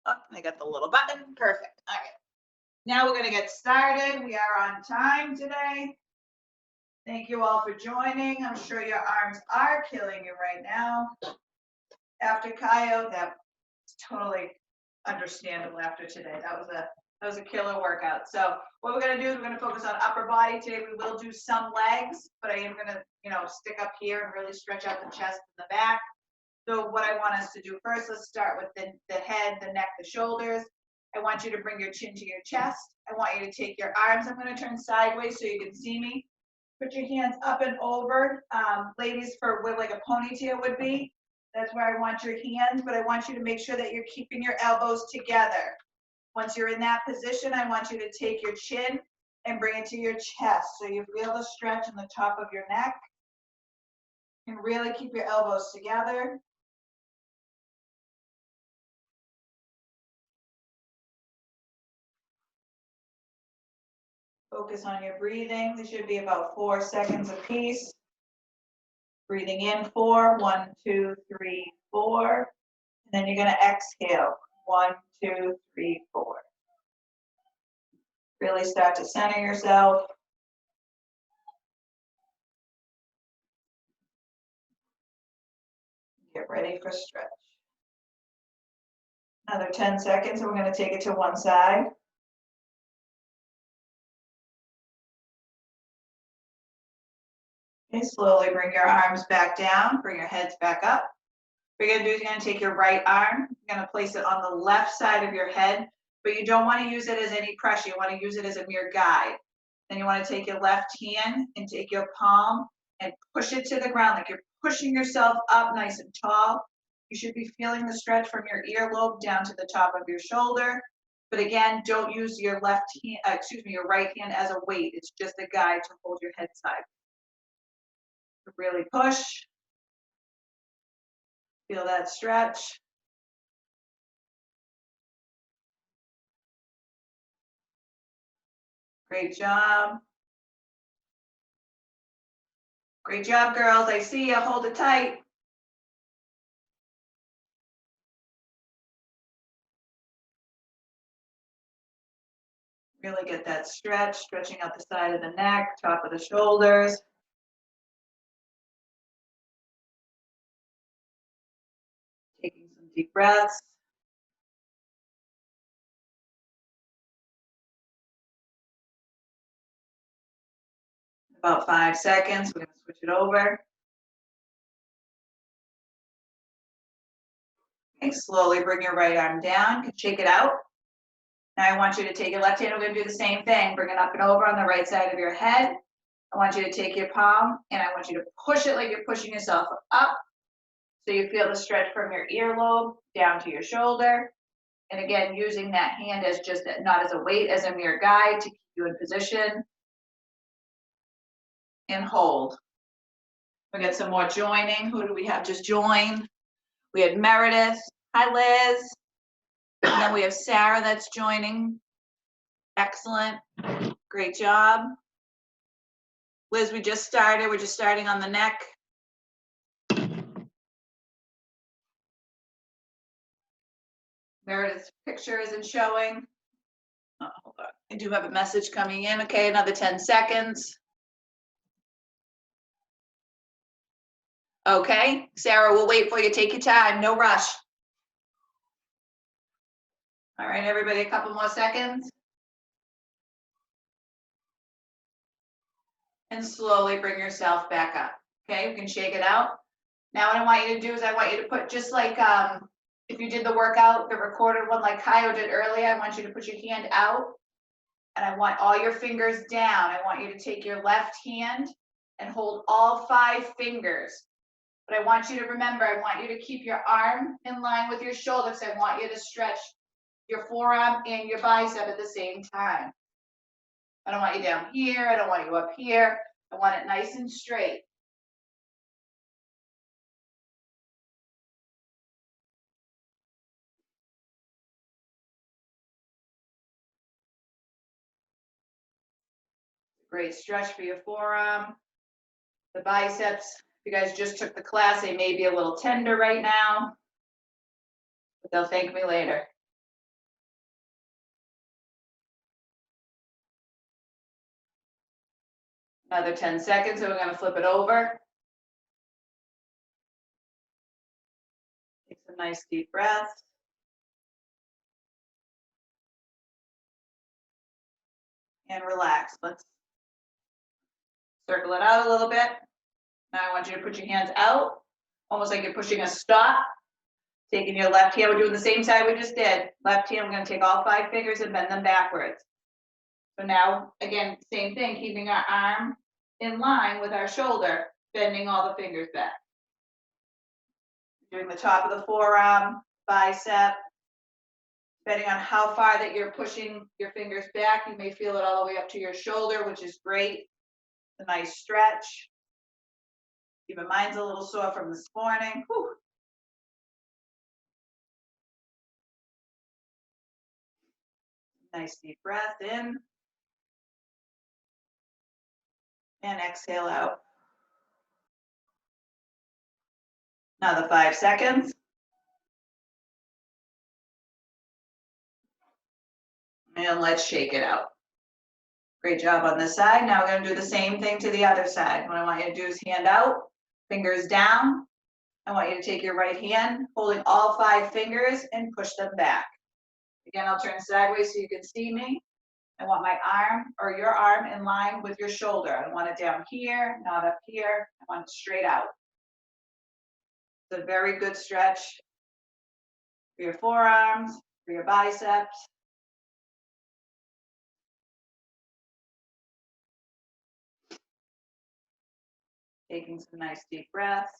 Oh, I got the little button. Perfect. All right. Now we're going to get started. We are on time today. Thank you all for joining. I'm sure your arms are killing you right now. After Kaio, that's totally understandable after today. That was a killer workout. So what we're going to do is we're going to focus on upper body today. We will do some legs, but I am going to, stick up here and really stretch out the chest and the back. So what I want us to do first, let's start with the head, the neck, the shoulders. I want you to bring your chin to your chest. I want you to take your arms. I'm going to turn sideways so you can see me. Put your hands up and over. Ladies, for where like a ponytail would be, that's where I want your hands, but I want you to make sure that you're keeping your elbows together. Once you're in that position, I want you to take your chin and bring it to your chest. So you feel the stretch in the top of your neck. And really keep your elbows together. Focus on your breathing. This should be about 4 seconds apiece. Breathing in 4, 1, 2, 3, 4. And then you're going to exhale. 1, 2, 3, 4. Really start to center yourself. Get ready for stretch. Another 10 seconds, and we're going to take it to one side. Okay, slowly bring your arms back down, bring your heads back up. What you're going to do is you're going to take your right arm, you're going to place it on the left side of your head, but you don't want to use it as any pressure. You want to use it as a mere guide. Then you want to take your left hand and take your palm and push it to the ground like you're pushing yourself up nice and tall. You should be feeling the stretch from your earlobe down to the top of your shoulder. But again, don't use your your right hand as a weight. It's just a guide to hold your head side. Really push. Feel that stretch. Great job. Great job, girls. I see you. Hold it tight. Really get that stretch, stretching out the side of the neck, top of the shoulders. Taking some deep breaths. About 5 seconds. We're going to switch it over. Okay, slowly bring your right arm down. Shake it out. Now I want you to take your left hand. We're going to do the same thing. Bring it up and over on the right side of your head. I want you to take your palm and I want you to push it like you're pushing yourself up. So you feel the stretch from your earlobe down to your shoulder. And again, using that hand as just not as a weight, as a mere guide to keep you in position. And hold. We got some more joining. Who do we have just join? We had Meredith. Hi, Liz. And then we have Sarah that's joining. Excellent. Great job. Liz, we just started. We're just starting on the neck. Meredith's picture isn't showing. Oh, hold on. I do have a message coming in. Okay, another 10 seconds. Okay, Sarah, we'll wait for you. Take your time. No rush. All right, everybody, a couple more seconds. And slowly bring yourself back up. Okay, you can shake it out. Now what I want you to do is I want you to put, just like if you did the workout, the recorded one like Kaio did earlier, I want you to put your hand out and I want all your fingers down. I want you to take your left hand and hold all 5 fingers. But I want you to remember, I want you to keep your arm in line with your shoulder because I want you to stretch your forearm and your bicep at the same time. I don't want you down here. I don't want you up here. I want it nice and straight. Great stretch for your forearm. The biceps, if you guys just took the class, they may be a little tender right now, but they'll thank me later. Another 10 seconds, and we're gonna flip it over. Take some nice deep breaths. And relax. Let's circle it out a little bit. Now I want you to put your hands out, almost like you're pushing a stop. Taking your left hand, we're doing the same side we just did. Left hand, we're gonna take all 5 fingers and bend them backwards. So now, again, same thing, keeping our arm in line with our shoulder, bending all the fingers back. Doing the top of the forearm, bicep. Depending on how far that you're pushing your fingers back, you may feel it all the way up to your shoulder, which is great. A nice stretch. Even mine's a little sore from this morning. Whew. Nice deep breath in. And exhale out. Another 5 seconds. And let's shake it out. Great job on this side. Now we're going to do the same thing to the other side. What I want you to do is hand out, fingers down. I want you to take your right hand, holding all 5 fingers, and push them back. Again, I'll turn sideways so you can see me. I want my arm or your arm in line with your shoulder. I want it down here, not up here. I want it straight out. It's a very good stretch for your forearms, for your biceps. Taking some nice deep breaths.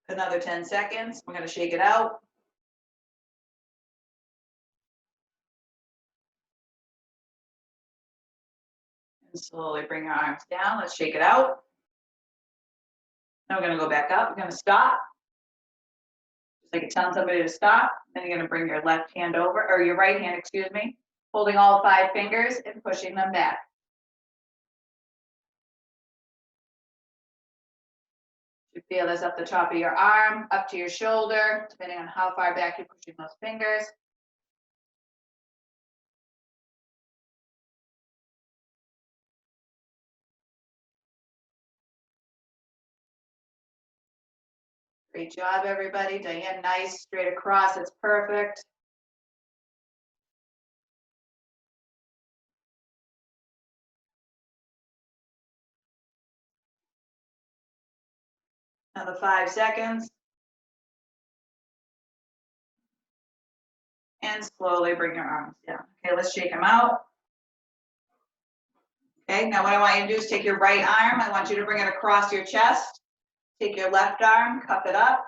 Another 10 seconds. We're going to shake it out. And slowly bring your arms down. Let's shake it out. Now we're going to go back up. We're going to stop. Just like you're telling somebody to stop. Then you're going to bring your left hand over, or your right hand, excuse me, holding all 5 fingers and pushing them back. You feel this up the top of your arm, up to your shoulder, depending on how far back you're pushing those fingers. Great job, everybody. Diane, nice, straight across, it's perfect. Another 5 seconds. And slowly bring your arms down. Okay, let's shake them out. Okay, now what I want you to do is take your right arm. I want you to bring it across your chest. Take your left arm, cup it up.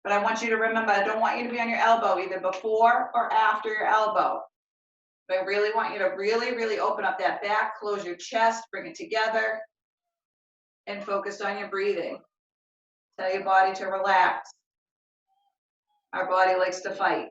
But I want you to remember, I don't want you to be on your elbow either before or after your elbow. But I really want you to really open up that back, close your chest, bring it together, and focus on your breathing. Tell your body to relax. Our body likes to fight.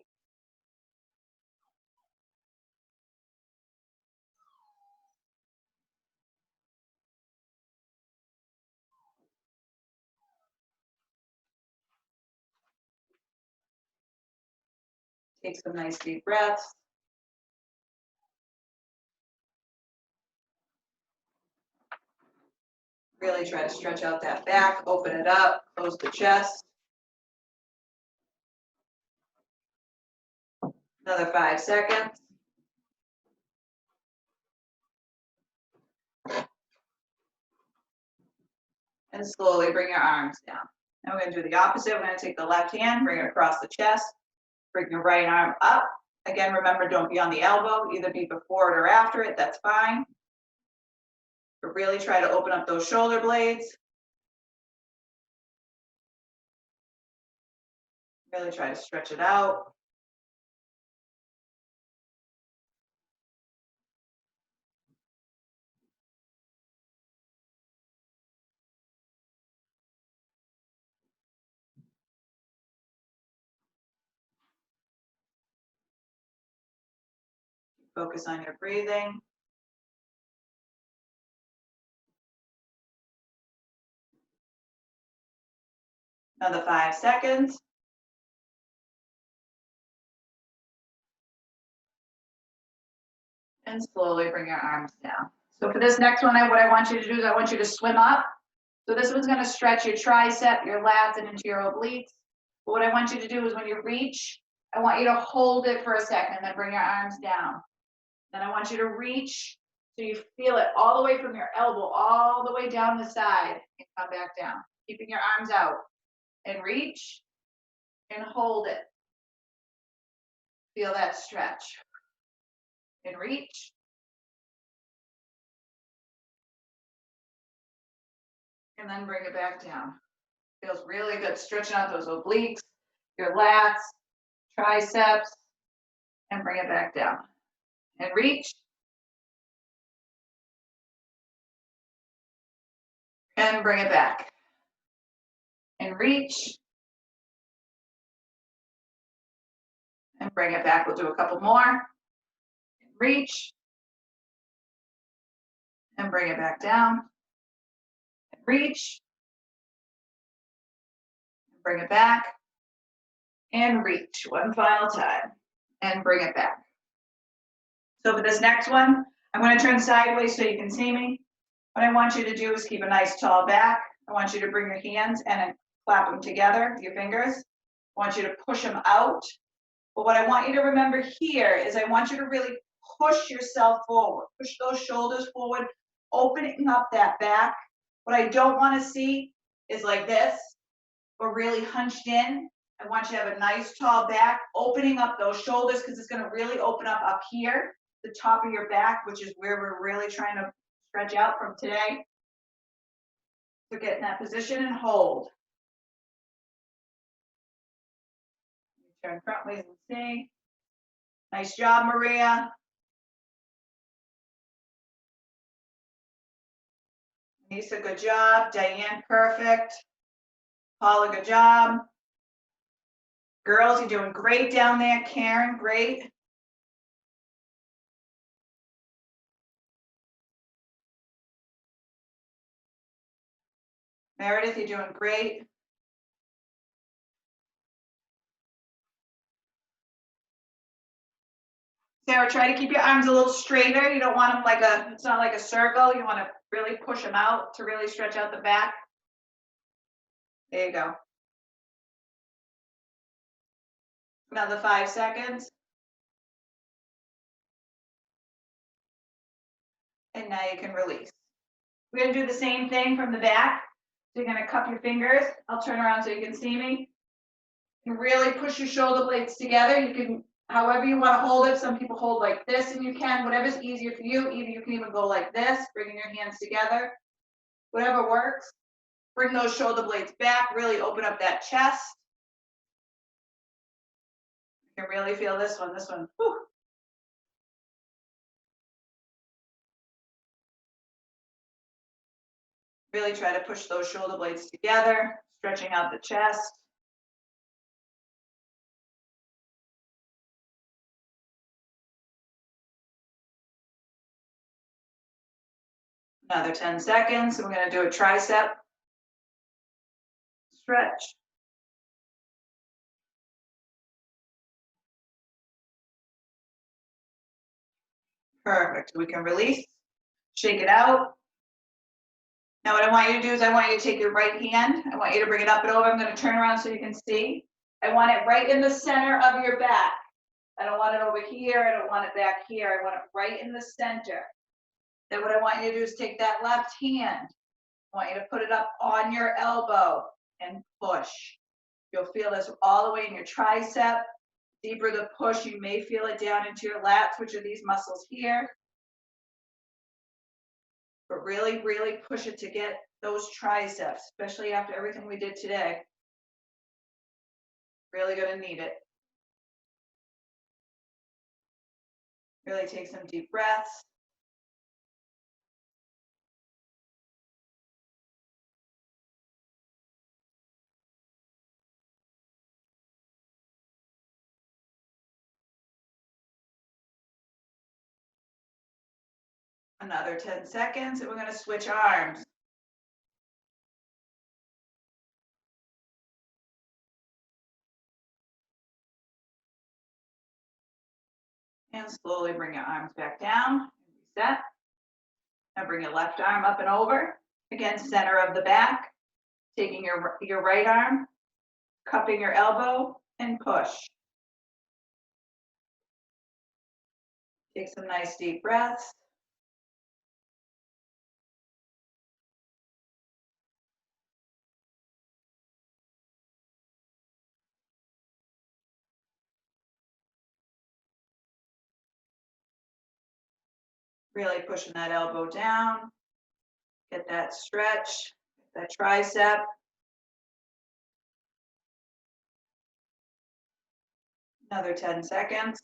Take some nice deep breaths. Really try to stretch out that back, open it up, close the chest. Another 5 seconds. And slowly bring your arms down. Now we're going to do the opposite. We're going to take the left hand, bring it across the chest, bring your right arm up. Again, remember, don't be on the elbow, either be before it or after it, that's fine. But really try to open up those shoulder blades. Really try to stretch it out. Focus on your breathing. Another 5 seconds. And slowly bring your arms down. So for this next one, what I want you to do is I want you to swim up. So this one's gonna stretch your tricep, your lats, and into your obliques. But what I want you to do is when you reach, I want you to hold it for a second, then bring your arms down. Then I want you to reach so you feel it all the way from your elbow, all the way down the side, and come back down. Keeping your arms out. And reach, and hold it. Feel that stretch. And reach. And then bring it back down. Feels really good. Stretching out those obliques, your lats, triceps, and bring it back down. And reach. And bring it back. And reach. And bring it back. We'll do a couple more. Reach. And bring it back down. Reach. Bring it back. And reach. One final time. And bring it back. So for this next one, I'm going to turn sideways so you can see me. What I want you to do is keep a nice tall back. I want you to bring your hands and clap them together, your fingers. I want you to push them out. But what I want you to remember here is I want you to really push yourself forward. Push those shoulders forward, opening up that back. What I don't want to see is like this, or really hunched in. I want you to have a nice tall back, opening up those shoulders because it's going to really open up here, the top of your back, which is where we're really trying to stretch out from today. So get in that position and hold. Turn front ways and see. Nice job, Maria. Lisa, good job. Diane, perfect. Paula, good job. Girls, you're doing great down there. Karen, great. Meredith, you're doing great. Sarah, try to keep your arms a little straighter. You don't want them like it's not like a circle. You want to really push them out to really stretch out the back. There you go. Another 5 seconds. And now you can release. We're going to do the same thing from the back. So you're going to cup your fingers. I'll turn around so you can see me. You really push your shoulder blades together. You can, however you want to hold it. Some people hold like this, and you can, whatever's easier for you. Either you can even go like this, bringing your hands together. Whatever works. Bring those shoulder blades back. Really open up that chest. You can really feel this one. This one. Whew. Really try to push those shoulder blades together, stretching out the chest. Another 10 seconds. We're going to do a tricep stretch. Perfect. We can release, shake it out. Now what I want you to do is I want you to take your right hand. I want you to bring it up and over. I'm going to turn around so you can see. I want it right in the center of your back. I don't want it over here. I don't want it back here. I want it right in the center. Then what I want you to do is take that left hand. I want you to put it up on your elbow and push. You'll feel this all the way in your tricep. Deeper the push, you may feel it down into your lats, which are these muscles here. But really, really push it to get those triceps, especially after everything we did today. Really gonna need it. Really take some deep breaths. Another 10 seconds, and we're gonna switch arms. And slowly bring your arms back down. Reset. Now bring your left arm up and over. Again, center of the back. Taking your right arm, cupping your elbow, and push. Take some nice deep breaths. Really pushing that elbow down. Get that stretch, that tricep. Another 10 seconds.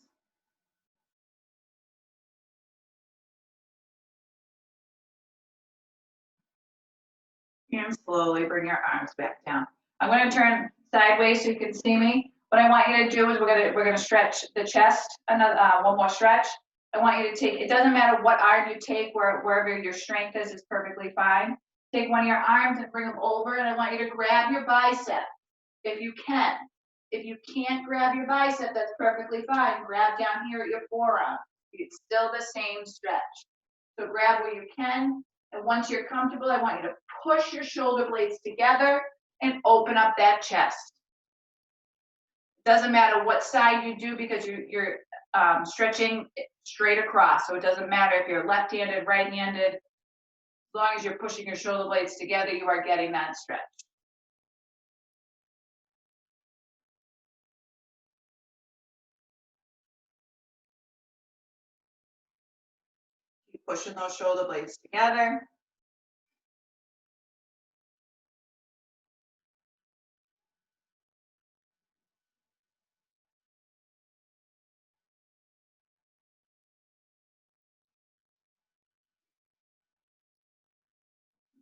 And slowly bring your arms back down. I'm going to turn sideways so you can see me. What I want you to do is we're going to stretch the chest. Another one more stretch. I want you to take. It doesn't matter what arm you take, wherever your strength is perfectly fine. Take one of your arms and bring them over, and I want you to grab your bicep if you can. If you can't grab your bicep, that's perfectly fine. Grab down here at your forearm. It's still the same stretch. So grab where you can. And once you're comfortable, I want you to push your shoulder blades together and open up that chest. Doesn't matter what side you do because you're stretching straight across. So it doesn't matter if you're left-handed, right-handed. As long as you're pushing your shoulder blades together, you are getting that stretch. Keep pushing those shoulder blades together.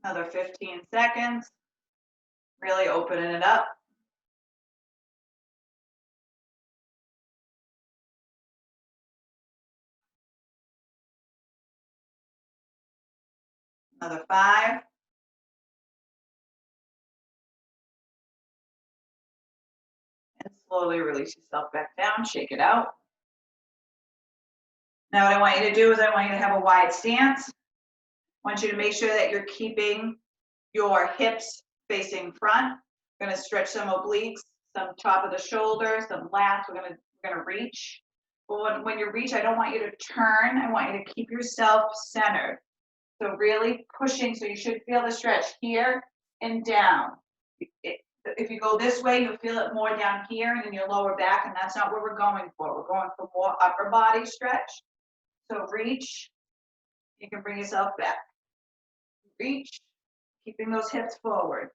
Another 15 seconds. Really opening it up. Another 5. And slowly release yourself back down, shake it out. Now what I want you to do is I want you to have a wide stance. I want you to make sure that you're keeping your hips facing front. We're gonna stretch some obliques, some top of the shoulder, some lats. We're gonna reach. But when you reach, I don't want you to turn. I want you to keep yourself centered. So really pushing, so you should feel the stretch here and down. If you go this way, you'll feel it more down here and in your lower back, and that's not what we're going for. We're going for more upper body stretch. So reach, you can bring yourself back. Reach, keeping those hips forward.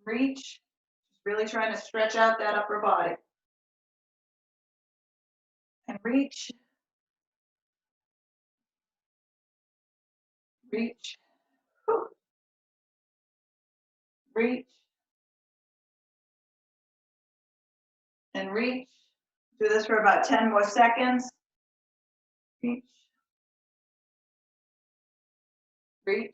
Reach, really trying to stretch out that upper body. And reach. Reach. Whew. Reach. And reach. Do this for about 10 more seconds. Reach. Reach.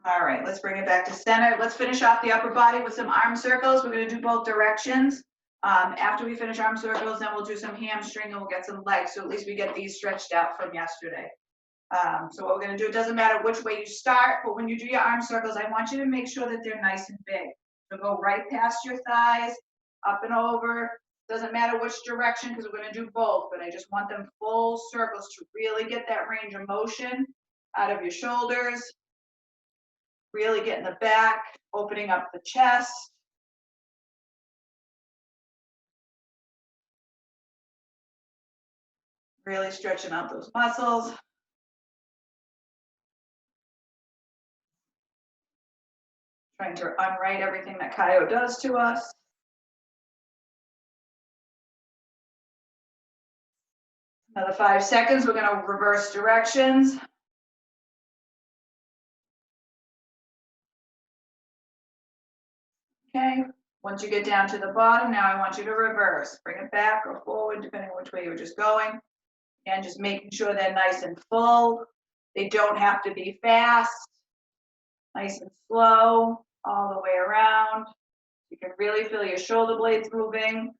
All right, let's bring it back to center. Let's finish off the upper body with some arm circles. We're going to do both directions. After we finish arm circles, then we'll do some hamstring and we'll get some legs. So at least we get these stretched out from yesterday. So what we're going to do, it doesn't matter which way you start, but when you do your arm circles, I want you to make sure that they're nice and big. So go right past your thighs, up and over. Doesn't matter which direction because we're going to do both, but I just want them full circles to really get that range of motion out of your shoulders. Really getting the back, opening up the chest. Really stretching out those muscles. Trying to unwrite everything that Kaio does to us. Another 5 seconds, we're gonna reverse directions. Okay, once you get down to the bottom, now I want you to reverse. Bring it back or forward, depending on which way you were just going. And just making sure they're nice and full. They don't have to be fast. Nice and slow, all the way around. You can really feel your shoulder blades moving.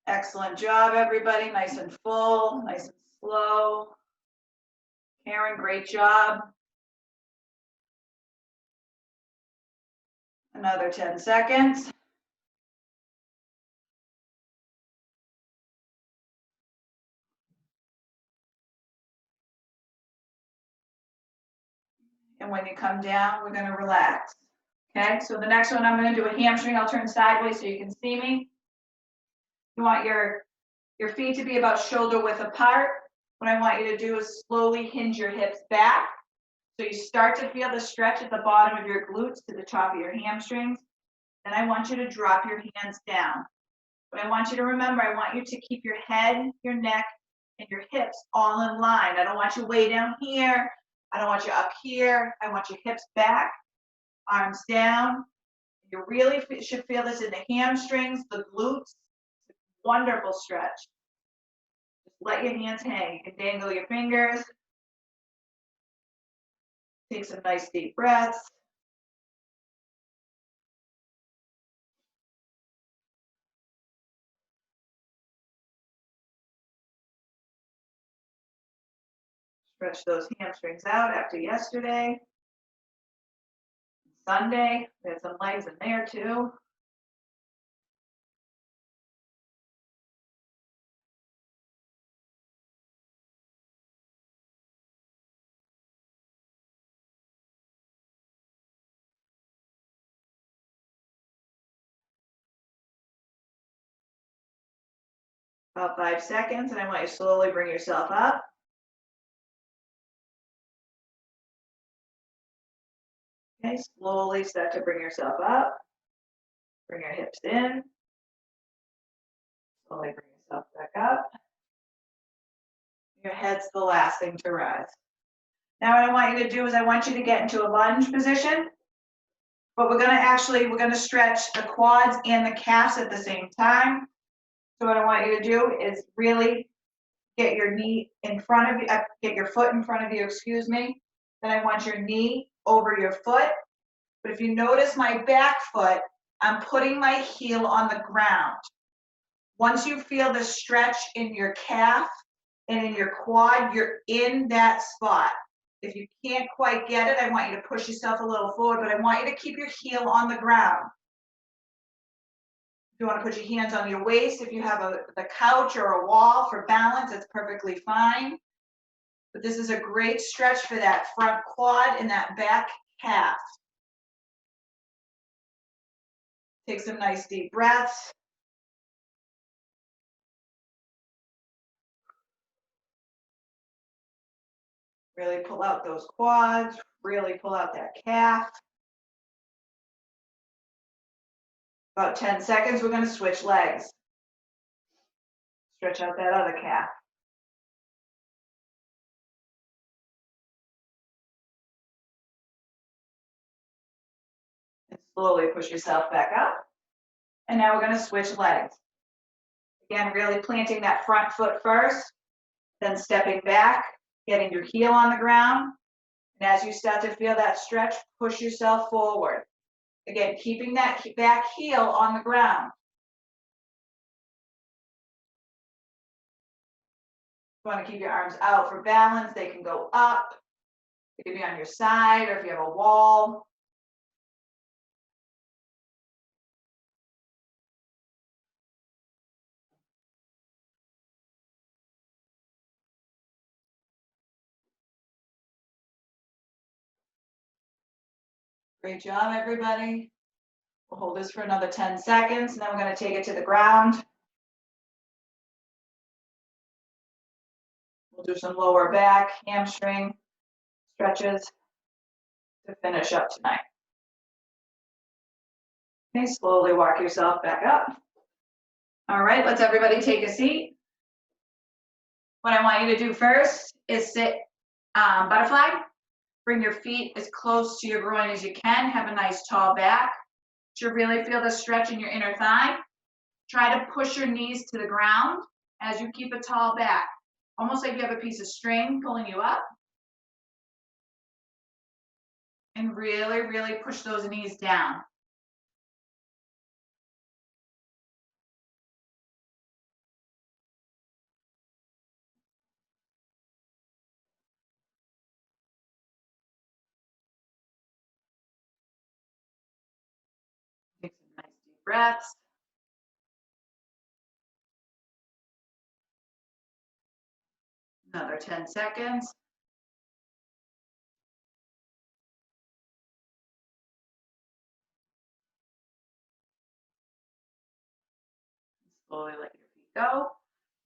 Excellent job, everybody. Nice and full, nice and slow. Karen, great job. Another 10 seconds. And when you come down, we're going to relax. Okay, so the next one, I'm going to do a hamstring. I'll turn sideways so you can see me. You want your feet to be about shoulder width apart. What I want you to do is slowly hinge your hips back. So you start to feel the stretch at the bottom of your glutes to the top of your hamstrings. Then I want you to drop your hands down. But I want you to remember, I want you to keep your head, your neck, and your hips all in line. I don't want you way down here. I don't want you up here. I want your hips back, arms down. You really should feel this in the hamstrings, the glutes. Wonderful stretch. Just let your hands hang. You can dangle your fingers. Take some nice deep breaths. Stretch those hamstrings out after yesterday. Sunday, we had some legs in there too. About 5 seconds, and I want you to slowly bring yourself up. Okay, slowly start to bring yourself up. Bring your hips in. Slowly bring yourself back up. Your head's the last thing to rise. Now what I want you to do is I want you to get into a lunge position, but we're gonna stretch the quads and the calves at the same time. So what I want you to do is really get your knee in front of you, get your foot in front of you, excuse me. Then I want your knee over your foot. But if you notice my back foot, I'm putting my heel on the ground. Once you feel the stretch in your calf and in your quad, you're in that spot. If you can't quite get it, I want you to push yourself a little forward, but I want you to keep your heel on the ground. If you want to put your hands on your waist, if you have the couch or a wall for balance, it's perfectly fine. But this is a great stretch for that front quad and that back calf. Take some nice deep breaths. Really pull out those quads, really pull out that calf. About 10 seconds, we're going to switch legs. Stretch out that other calf. And slowly push yourself back up. And now we're going to switch legs. Again, really planting that front foot first, then stepping back, getting your heel on the ground. And as you start to feel that stretch, push yourself forward. Again, keeping that back heel on the ground. You want to keep your arms out for balance. They can go up. They can be on your side, or if you have a wall. Great job, everybody. We'll hold this for another 10 seconds, and then we're going to take it to the ground. We'll do some lower back, hamstring stretches to finish up tonight. Okay, slowly walk yourself back up. All right, let's everybody take a seat. What I want you to do first is sit butterfly. Bring your feet as close to your groin as you can. Have a nice tall back. To really feel the stretch in your inner thigh. Try to push your knees to the ground as you keep a tall back. almost like you have a piece of string pulling you up. And really, really push those knees down. Take some nice deep breaths. Another 10 seconds. Slowly let your feet go.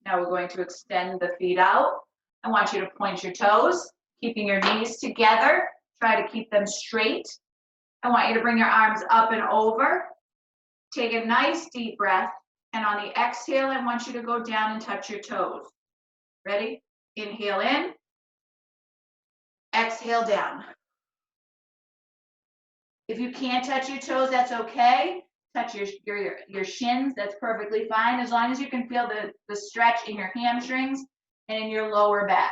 Now we're going to extend the feet out. I want you to point your toes, keeping your knees together. Try to keep them straight. I want you to bring your arms up and over. Take a nice deep breath. And on the exhale, I want you to go down and touch your toes. Ready? Inhale in. Exhale down. If you can't touch your toes, that's okay. Touch your shins, that's perfectly fine, as long as you can feel the stretch in your hamstrings and in your lower back.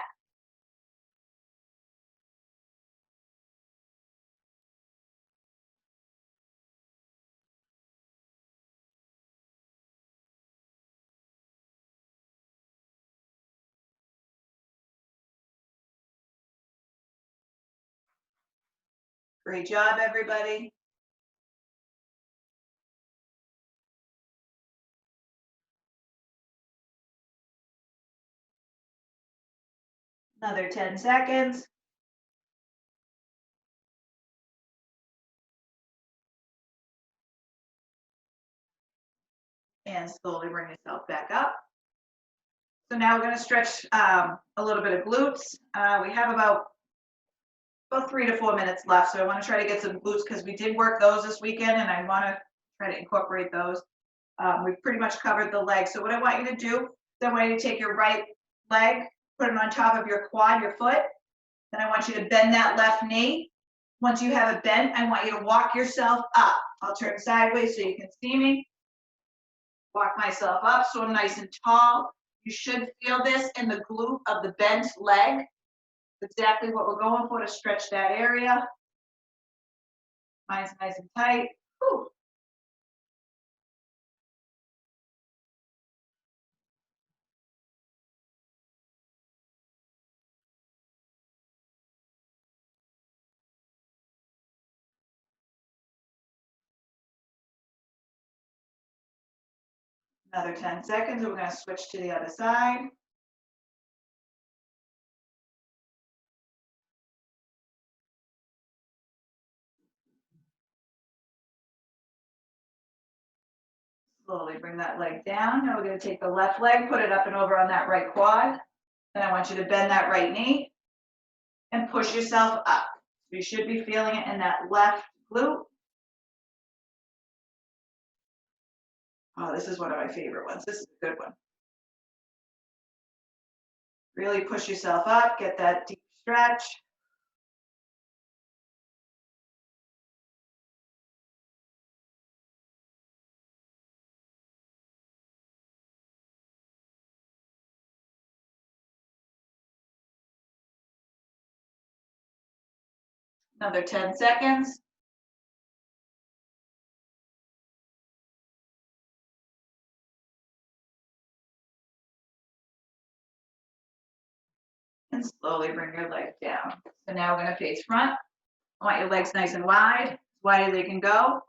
Great job, everybody. Another 10 seconds. And slowly bring yourself back up. So now we're going to stretch a little bit of glutes. We have about 3 to 4 minutes left. So I want to try to get some glutes because we did work those this weekend and I want to try to incorporate those. We've pretty much covered the legs. So what I want you to do is I want you to take your right leg, put it on top of your quad, your foot. Then I want you to bend that left knee. Once you have it bent, I want you to walk yourself up. I'll turn sideways so you can see me. Walk myself up so I'm nice and tall. You should feel this in the glute of the bent leg. Exactly what we're going for to stretch that area. Mine's nice and tight. Whew. Another 10 seconds, and we're going to switch to the other side. Slowly bring that leg down. Now we're going to take the left leg, put it up and over on that right quad. Then I want you to bend that right knee and push yourself up. You should be feeling it in that left glute. Oh, this is one of my favorite ones. This is a good one. Really push yourself up, get that deep stretch. Another 10 seconds. And slowly bring your leg down. So now we're going to face front. I want your legs nice and wide, as wide as they can go.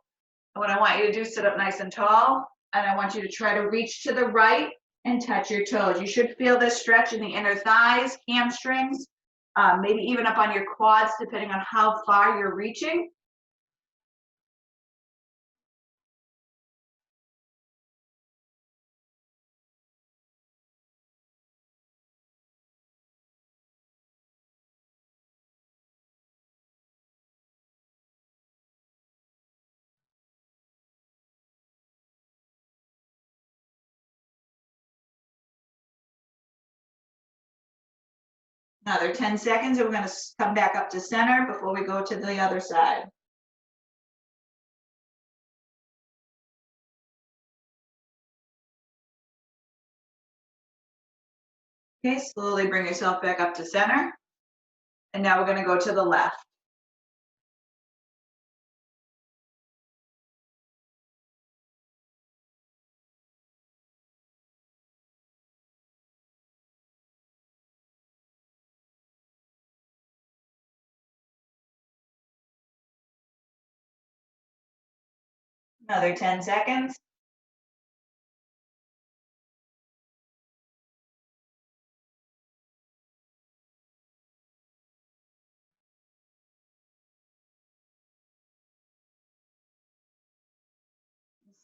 And what I want you to do is sit up nice and tall. And I want you to try to reach to the right and touch your toes. You should feel this stretch in the inner thighs, hamstrings, maybe even up on your quads, depending on how far you're reaching. Another 10 seconds, and we're going to come back up to center before we go to the other side. Okay, slowly bring yourself back up to center. And now we're going to go to the left. Another 10 seconds.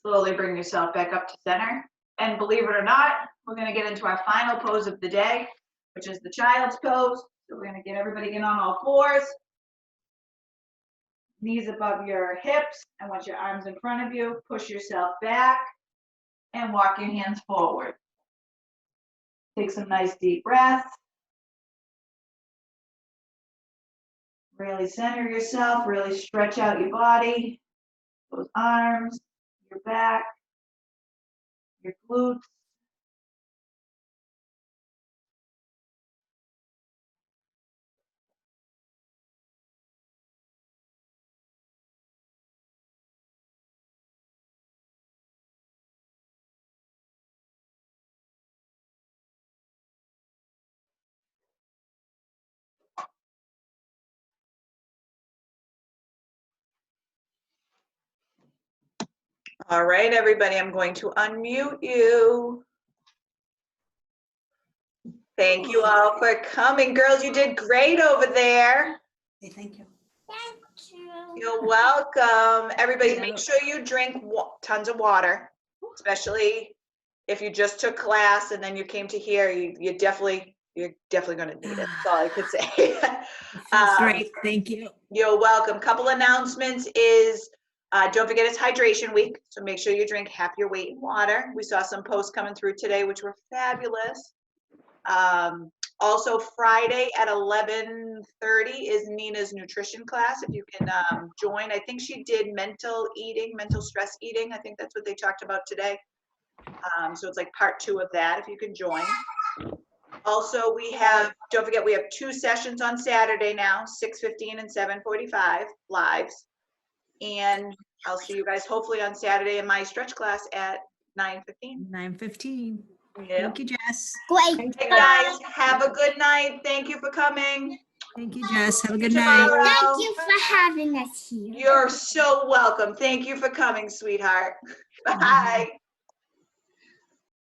Slowly bring yourself back up to center. And believe it or not, we're going to get into our final pose of the day, which is the child's pose. So we're going to get everybody in on all fours. Knees above your hips. I want your arms in front of you. Push yourself back and walk your hands forward. Take some nice deep breaths. Really center yourself. Really stretch out your body. Those arms, your back, your glutes. All right, everybody, I'm going to unmute you. Thank you all for coming. Girls, you did great over there. Hey, thank you. Thank you. You're welcome. Everybody, make sure you drink tons of water, especially if you just took class and then you came to here. You're definitely going to need it. That's all I could say. Feels great. Thank you. You're welcome. Couple announcements is don't forget it's hydration week, so make sure you drink half your weight in water. We saw some posts coming through today, which were fabulous. Also Friday at 11:30 is Nina's nutrition class. If you can join, I think she did mental stress eating. I think that's what they talked about today. So it's like part 2 of that, if you can join. Also, don't forget, we have 2 sessions on Saturday now, 6:15 and 7:45 lives. And I'll see you guys hopefully on Saturday in my stretch class at 9:15. 9:15. Yep. Thank you, Jess. Great. Hey guys, have a good night. Thank you for coming. Thank you, Jess. Have a good Tomorrow. night. Thank you for having us here. You're so welcome. Thank you for coming, sweetheart. Bye.